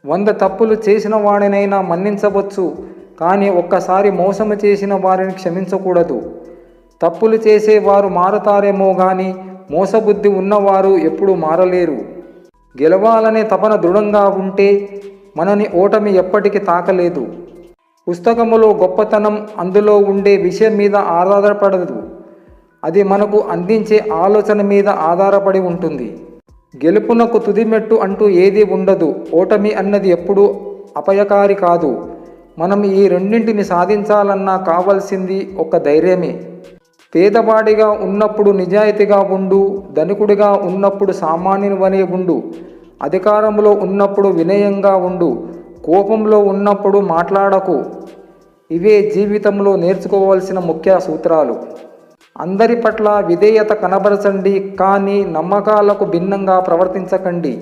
100 తప్పులు చేసిన వాడినైనా మన్నించవచ్చు, కానీ ఒక్కసారి మోసము చేసిన వారిని క్షమించకూడదు. తప్పులు చేసేవారు మారతారేమో కానీ మోసబుద్ధి ఉన్నవారు ఎప్పుడూ మారలేరు. గెలవాలనే తపన దృఢంగా ఉంటే మనని ఓటమి ఎప్పటికీ తాకలేదు. పుస్తకములో గొప్పతనం అందులో ఉండే విషయం మీద ఆధారపడదు, అది మనకు అందించే ఆలోచన మీద ఆధారపడి ఉంటుంది. గెలుపునకు తుదిమెట్టు అంటూ ఏదీ ఉండదు. ఓటమి అన్నది ఎప్పుడూ అపాయకారి కాదు. మనం ఈ రెండింటిని సాధించాలన్నా కావాల్సింది ఒక ధైర్యమే. పేదవాడిగా ఉన్నప్పుడు నిజాయితీగా ఉండు, ధనికుడిగా ఉన్నప్పుడు సామాన్యునివనే ఉండు, అధికారంలో ఉన్నప్పుడు వినయంగా ఉండు, కోపంలో ఉన్నప్పుడు మాట్లాడకు. ఇవే జీవితంలో నేర్చుకోవాల్సిన ముఖ్య సూత్రాలు. అందరి పట్ల విధేయత కనబరచండి, కానీ నమ్మకాలకు భిన్నంగా ప్రవర్తించకండి.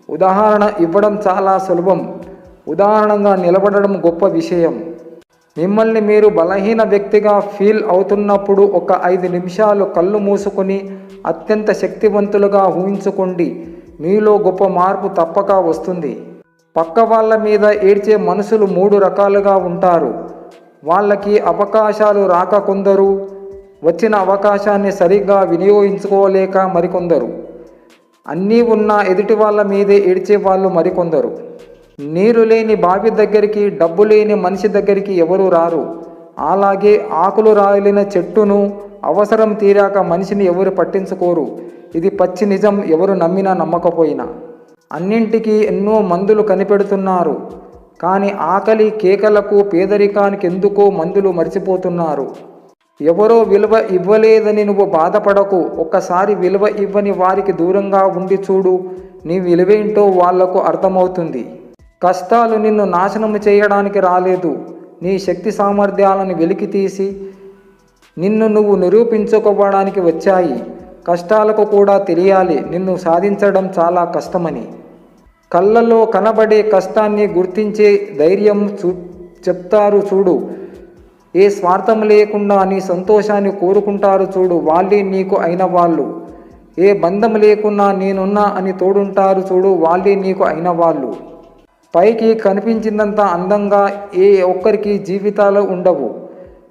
ఉదాహరణ ఇవ్వడం చాలా సులభం, ఉదాహరణగా నిలబడడం గొప్ప విషయం. మిమ్మల్ని మీరు బలహీన వ్యక్తిగా ఫీల్ అవుతున్నప్పుడు ఒక 5 నిమిషాలు కళ్ళు మూసుకొని అత్యంత శక్తివంతులుగా ఊహించుకోండి. మీలో గొప్ప మార్పు తప్పక వస్తుంది. పక్క వాళ్ళ మీద ఏడ్చే మనుషులు 3 రకాలుగా ఉంటారు. వాళ్ళకి అవకాశాలు రాక కొందరు, వచ్చిన అవకాశాన్ని సరిగ్గా వినియోగించుకోలేక మరికొందరు, అన్నీ ఉన్న ఎదుటి వాళ్ళ మీదే ఏడ్చే వాళ్ళు మరికొందరు. నీరు లేని బావి దగ్గరికి, డబ్బు లేని మనిషి దగ్గరికి ఎవరు రారు. అలాగే ఆకులు రాలిన చెట్టును అవసరం తీరాక మనిషిని ఎవరు పట్టించుకోరు. ఇది పచ్చి నిజం, ఎవరు నమ్మినా నమ్మకపోయినా. అన్నింటికీ ఎన్నో మందులు కనిపెడుతున్నారు, కానీ ఆకలి కేకలకు, పేదరికానికి ఎందుకో మందులు మర్చిపోతున్నారు. ఎవరో విలువ ఇవ్వలేదని నువ్వు బాధపడకు. ఒక్కసారి విలువ ఇవ్వని వారికి దూరంగా ఉండి చూడు, నీ విలువేంటో వాళ్లకు అర్థమవుతుంది. కష్టాలు నిన్ను నాశనం చేయడానికి రాలేదు, నీ శక్తి సామర్థ్యాలను వెలికితీసి నిన్ను నువ్వు నిరూపించుకోవడానికి వచ్చాయి. కష్టాలకు కూడా తెలియాలి నిన్ను సాధించడం చాలా కష్టమని. కళ్ళలో కనబడే కష్టాన్ని గుర్తించే ధైర్యం చెప్తారు చూడు. ఏ స్వార్థం లేకుండా నీ సంతోషాన్ని కోరుకుంటారు చూడు, వాళ్ళే నీకు అయిన వాళ్ళు. ఏ బంధం లేకున్నా నేనున్నా అని తోడుంటారు చూడు, వాళ్ళే నీకు అయిన వాళ్ళు. పైకి కనిపించిందంత అందంగా ఏ ఒక్కరికి జీవితాలు ఉండవు.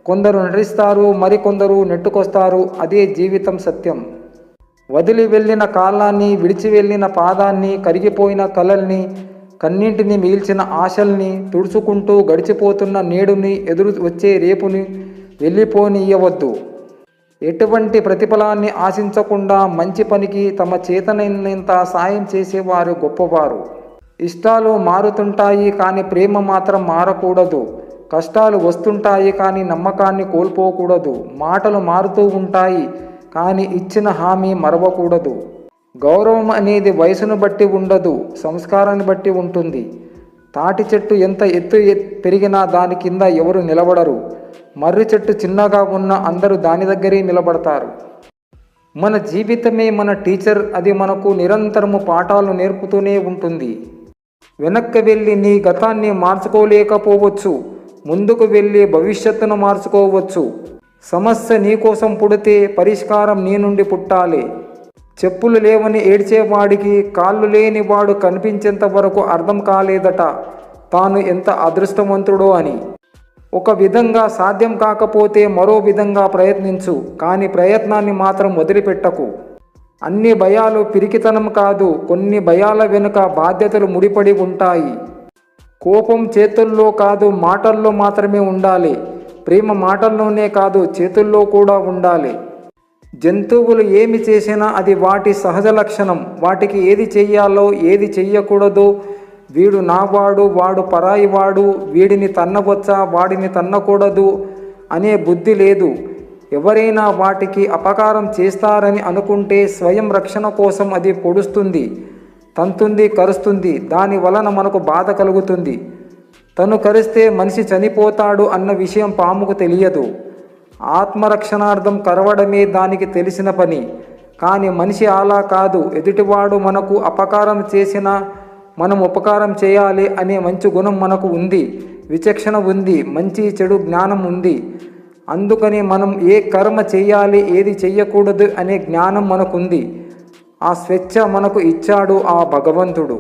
కొందరు నటిస్తారు, మరికొందరు నెట్టుకొస్తారు. అదే జీవితం సత్యం. వదిలి వెళ్ళిన కాలాన్ని, విడిచి వెళ్ళిన పాదాన్ని, కరిగిపోయిన కలల్ని, కన్నింటిని మిగిల్చిన ఆశల్ని తుడుచుకుంటూ గడిచిపోతున్న నేడుని, ఎదురు వచ్చే రేపుని వెళ్ళిపోనియవద్దు. ఎటువంటి ప్రతిఫలాన్ని ఆశించకుండా మంచి పనికి తమ చేతనైనంత సాయం చేసేవారు గొప్పవారు. ఇష్టాలు మారుతుంటాయి, కానీ ప్రేమ మాత్రం మారకూడదు. కష్టాలు వస్తుంటాయి, కానీ నమ్మకాన్ని కోల్పోకూడదు. మాటలు మారుతూ ఉంటాయి, కానీ ఇచ్చిన హామీ మరవకూడదు. గౌరవం అనేది వయసును బట్టి ఉండదు, సంస్కారాన్ని బట్టి ఉంటుంది. తాటి చెట్టు ఎంత ఎత్తు పెరిగినా దాని కింద ఎవరు నిలబడరు. మర్రి చెట్టు చిన్నగా ఉన్న అందరూ దాని దగ్గరే నిలబడతారు. మన జీవితమే మన టీచర్, అది మనకు నిరంతరము పాఠాలు నేర్పుతూనే ఉంటుంది. వెనక్కి వెళ్ళి నీ గతాన్ని మార్చుకోలేకపోవచ్చు, ముందుకు వెళ్ళి భవిష్యత్తును మార్చుకోవచ్చు. సమస్య నీకోసం పుడితే పరిష్కారం నీ నుండి పుట్టాలి. చెప్పులు లేవని ఏడ్చేవాడికి కాళ్ళు లేని వాడు కనిపించేంత వరకు అర్థం కాలేదట తాను ఎంత అదృష్టవంతుడో అని. ఒక విధంగా సాధ్యం కాకపోతే మరో విధంగా ప్రయత్నించు, కానీ ప్రయత్నాన్ని మాత్రం వదిలిపెట్టకు. అన్ని భయాలు పిరికితనం కాదు, కొన్ని భయాల వెనుక బాధ్యతలు ముడిపడి ఉంటాయి. కోపం చేతుల్లో కాదు, మాటల్లో మాత్రమే ఉండాలి. ప్రేమ మాటల్లోనే కాదు, చేతుల్లో కూడా ఉండాలి. జంతువులు ఏమి చేసినా అది వాటి సహజ లక్షణం. వాటికి ఏది చెయ్యాలో, ఏది చెయ్యకూడదో, వీడు నావాడు, వాడు పరాయివాడు, వీడిని తన్నవచ్చా, వాడిని తన్నకూడదు అనే బుద్ధి లేదు. ఎవరైనా వాటికి అపకారం చేస్తారని అనుకుంటే స్వయం రక్షణ కోసం అది పొడుస్తుంది, తంతుంది, కరుస్తుంది. దాని వలన మనకు బాధ కలుగుతుంది. తను కరిస్తే మనిషి చనిపోతాడు అన్న విషయం పాముకు తెలియదు. ఆత్మరక్షణార్థం కరవడమే దానికి తెలిసిన పని. కానీ మనిషి అలా కాదు. ఎదుటివాడు మనకు అపకారం చేసినా మనం ఉపకారం చేయాలి అనే మంచి గుణం మనకు ఉంది, విచక్షణ ఉంది, మంచి చెడు జ్ఞానం ఉంది. అందుకని మనం ఏ కర్మ చేయాలి, ఏది చెయ్యకూడదు అనే జ్ఞానం మనకుంది. ఆ స్వేచ్ఛ మనకు ఇచ్చాడు ఆ భగవంతుడు.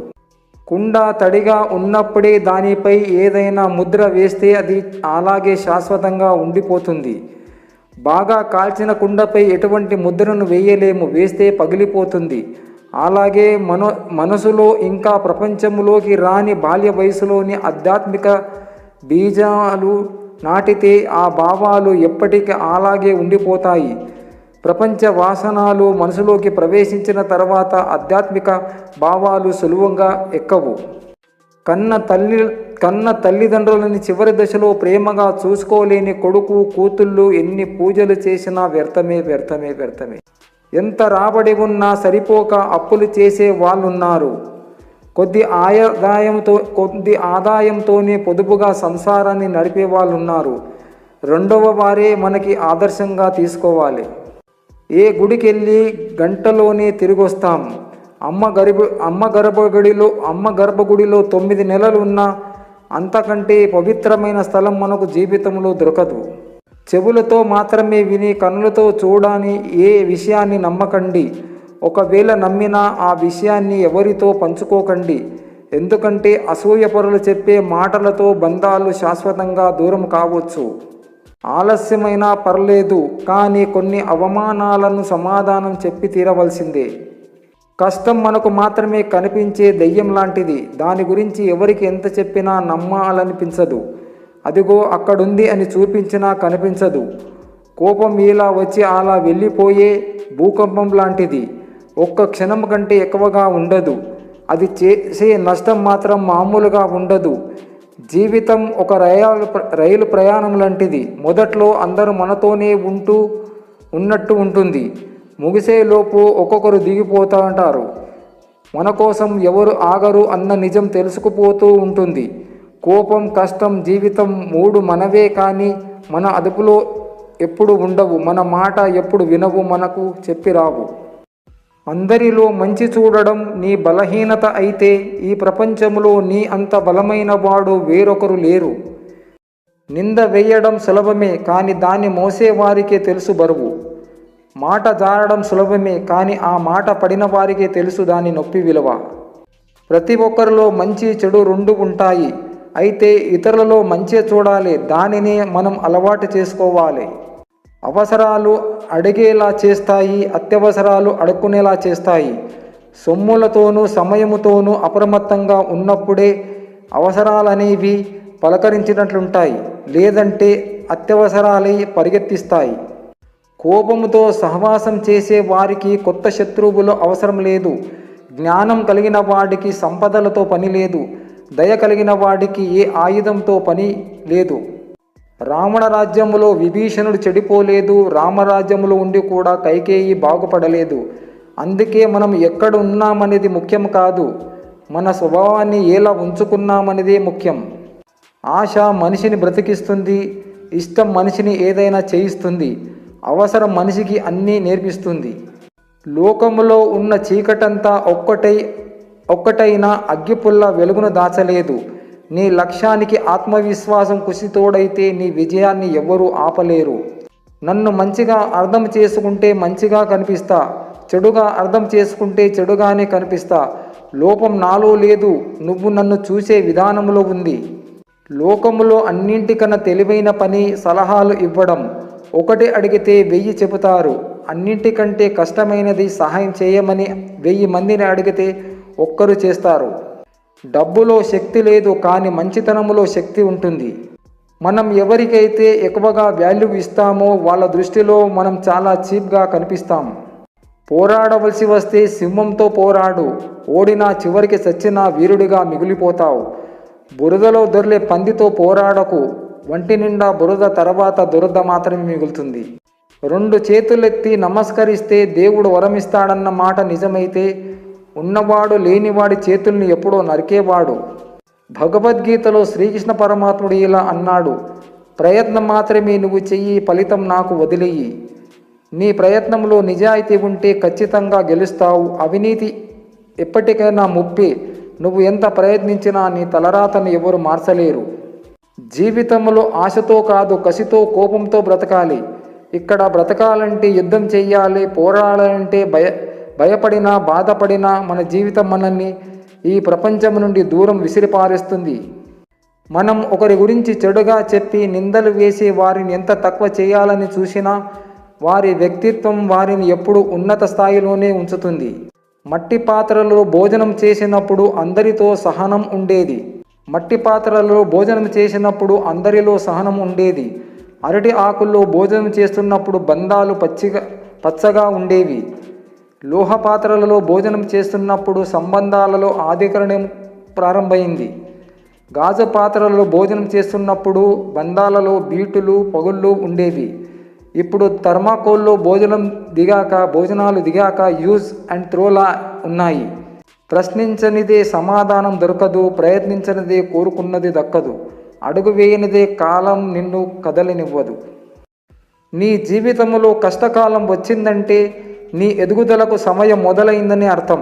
కుండ తడిగా ఉన్నప్పుడే దానిపై ఏదైనా ముద్ర వేస్తే అది అలాగే శాశ్వతంగా ఉండిపోతుంది. బాగా కాల్చిన కుండపై ఎటువంటి ముద్రను వేయలేము, వేస్తే పగిలిపోతుంది. అలాగే మనసులో ఇంకా ప్రపంచంలోకి రాని బాల్య వయసులోని ఆధ్యాత్మిక బీజాలు నాటితే ఆ భావాలు ఎప్పటికీ అలాగే ఉండిపోతాయి. ప్రపంచ వాసనాలు మనసులోకి ప్రవేశించిన తర్వాత ఆధ్యాత్మిక భావాలు సులువుగా ఎక్కవు. కన్న తల్లిదండ్రులని చివరి దశలో ప్రేమగా చూసుకోలేని కొడుకు కూతుళ్ళు ఎన్ని పూజలు చేసినా వ్యర్థమే వ్యర్థమే వ్యర్థమే. ఎంత రాబడి ఉన్నా సరిపోక అప్పులు చేసే వాళ్ళున్నారు. కొద్ది ఆదాయంతోనే పొదుపుగా సంసారాన్ని నడిపే వాళ్ళు ఉన్నారు. రెండవ వారే మనకి ఆదర్శంగా తీసుకోవాలి. ఏ గుడికెళ్ళి గంటలోనే తిరిగొస్తాం. అమ్మ గర్భగుడిలో 9 నెలలు ఉన్నా అంతకంటే పవిత్రమైన స్థలం మనకు జీవితంలో దొరకదు. చెవులతో మాత్రమే విని కన్నులతో చూడని ఏ విషయాన్ని నమ్మకండి. ఒకవేళ నమ్మినా ఆ విషయాన్ని ఎవరితో పంచుకోకండి. ఎందుకంటే అసూయపరులు చెప్పే మాటలతో బంధాలు శాశ్వతంగా దూరం కావచ్చు. ఆలస్యమైనా పర్లేదు, కానీ కొన్ని అవమానాలను సమాధానం చెప్పి తీరవలసిందే. కష్టం మనకు మాత్రమే కనిపించే దెయ్యం లాంటిది. దాని గురించి ఎవరికి ఎంత చెప్పినా నమ్మాలనిపించదు. అదిగో అక్కడుంది అని చూపించినా కనిపించదు. కోపం ఇలా వచ్చి అలా వెళ్ళిపోయే భూకంపం లాంటిది. ఒక్క క్షణం కంటే ఎక్కువగా ఉండదు. అది చేసే నష్టం మాత్రం మామూలుగా ఉండదు. జీవితం ఒక రైలు ప్రయాణం లాంటిది. మొదట్లో అందరూ మనతోనే ఉన్నట్టు ఉంటుంది. ముగిసేలోపు ఒక్కొక్కరు దిగిపోతూ ఉంటారు. మన కోసం ఎవరు ఆగరు అన్న నిజం తెలుసుకుపోతూ ఉంటుంది. కోపం, కష్టం, జీవితం 3 మనవే, కానీ మన అదుపులో ఎప్పుడు ఉండవు. మన మాట ఎప్పుడు వినవు, మనకు చెప్పిరావు. అందరిలో మంచి చూడడం నీ బలహీనత అయితే ఈ ప్రపంచంలో నీ అంత బలమైన వాడు వేరొకరు లేరు. నింద వేయడం సులభమే, కానీ దాన్ని మోసేవారికే తెలుసు బరువు. మాట జారడం సులభమే, కానీ ఆ మాట పడిన వారికే తెలుసు దాని నొప్పి విలువ. ప్రతి ఒక్కరిలో మంచి చెడు 2 ఉంటాయి. అయితే ఇతరులలో మంచి చూడాలి. దానిని మనం అలవాటు చేసుకోవాలి. అవసరాలు అడిగేలా చేస్తాయి, అత్యవసరాలు అడుక్కునేలా చేస్తాయి. సొమ్ములతోనూ సమయముతోనూ అప్రమత్తంగా ఉన్నప్పుడే అవసరాలనేవి పలకరించినట్లుంటాయి, లేదంటే అత్యవసరాలై పరిగెత్తిస్తాయి. కోపముతో సహవాసం చేసే వారికి కొత్త శత్రువులు అవసరం లేదు. జ్ఞానం కలిగిన వాడికి సంపదలతో పని లేదు. దయ కలిగిన వాడికి ఏ ఆయుధంతో పని లేదు. రావణ రాజ్యములో విభీషణుడు చెడిపోలేదు. రామరాజ్యములో ఉండి కూడా కైకేయి బాగుపడలేదు. అందుకే మనం ఎక్కడ ఉన్నామనేది ముఖ్యం కాదు, మన స్వభావాన్ని ఎలా ఉంచుకున్నామనేదే ముఖ్యం. ఆశ మనిషిని బ్రతికిస్తుంది. ఇష్టం మనిషిని ఏదైనా చేయిస్తుంది. అవసరం మనిషికి అన్నీ నేర్పిస్తుంది. లోకములో ఉన్న చీకటంతా ఒక్కటైనా అగ్గిపుల్ల వెలుగును దాచలేదు. నీ లక్ష్యానికి ఆత్మవిశ్వాసం కృషితోడైతే నీ విజయాన్ని ఎవ్వరూ ఆపలేరు. నన్ను మంచిగా అర్థం చేసుకుంటే మంచిగా కనిపిస్తా, చెడుగా అర్థం చేసుకుంటే చెడుగానే కనిపిస్తా. లోపం నాలో లేదు, నువ్వు నన్ను చూసే విధానంలో ఉంది. లోకములో అన్నింటికన్నా తెలివైన పని సలహాలు ఇవ్వడం. 1 అడిగితే 1000 చెబుతారు. అన్నింటికంటే కష్టమైనది సహాయం చేయమని 1000 మందిని అడిగితే 1 చేస్తారు. డబ్బులో శక్తి లేదు, కానీ మంచితనములో శక్తి ఉంటుంది. మనం ఎవరికైతే ఎక్కువగా వాల్యూ ఇస్తామో వాళ్ళ దృష్టిలో మనం చాలా చీప్గా కనిపిస్తాం. పోరాడవలసి వస్తే సింహంతో పోరాడు. ఓడినా చివరికి చచ్చినా వీరుడిగా మిగిలిపోతావు. బురదలో దొర్లే పందితో పోరాడకు. వంటి నిండా బురద, తర్వాత దురద మాత్రమే మిగులుతుంది. 2 చేతులెత్తి నమస్కరిస్తే దేవుడు వరమిస్తాడన్న మాట నిజమైతే ఉన్నవాడు లేనివాడి చేతుల్ని ఎప్పుడో నరికేవాడు. భగవద్గీతలో శ్రీకృష్ణ పరమాత్ముడు ఇలా అన్నాడు, ప్రయత్నం మాత్రమే నువ్వు చెయ్యి, ఫలితం నాకు వదిలేయి. నీ ప్రయత్నంలో నిజాయితీ ఉంటే ఖచ్చితంగా గెలుస్తావు. అవినీతి ఎప్పటికైనా ముప్పే. నువ్వు ఎంత ప్రయత్నించినా నీ తలరాతను ఎవరు మార్చలేరు. జీవితంలో ఆశతో కాదు, కసితో, కోపంతో బ్రతకాలి. ఇక్కడ బ్రతకాలంటే యుద్ధం చెయ్యాలి. పోరాడాలంటే భయపడినా బాధపడినా మన జీవితం మనల్ని ఈ ప్రపంచం నుండి దూరం విసిరిపారేస్తుంది. మనం ఒకరి గురించి చెడుగా చెప్పి నిందలు వేసి వారిని ఎంత తక్కువ చేయాలని చూసినా వారి వ్యక్తిత్వం వారిని ఎప్పుడూ ఉన్నత స్థాయిలోనే ఉంచుతుంది. మట్టి పాత్రలో భోజనం చేసినప్పుడు అందరితో సహనం ఉండేది. మట్టి పాత్రలో భోజనం చేసినప్పుడు అందరిలో సహనం ఉండేది. అరటి ఆకుల్లో భోజనం చేస్తున్నప్పుడు బంధాలు పచ్చగా ఉండేవి. లోహ పాత్రలలో భోజనం చేస్తున్నప్పుడు సంబంధాలలో ఆధికరణం ప్రారంభమైంది. గాజు పాత్రలలో భోజనం చేస్తున్నప్పుడు బంధాలలో బీటులు పగుళ్ళు ఉండేవి. ఇప్పుడు థర్మాకోల్లో భోజనాలు దిగాక యూజ్ అండ్ త్రోలా ఉన్నాయి. ప్రశ్నించనిదే సమాధానం దొరకదు, ప్రయత్నించనిదే కోరుకున్నది దక్కదు, అడుగు వేయనిదే కాలం నిన్ను కదలనివ్వదు. నీ జీవితంలో కష్టకాలం వచ్చిందంటే నీ ఎదుగుదలకు సమయం మొదలైందని అర్థం.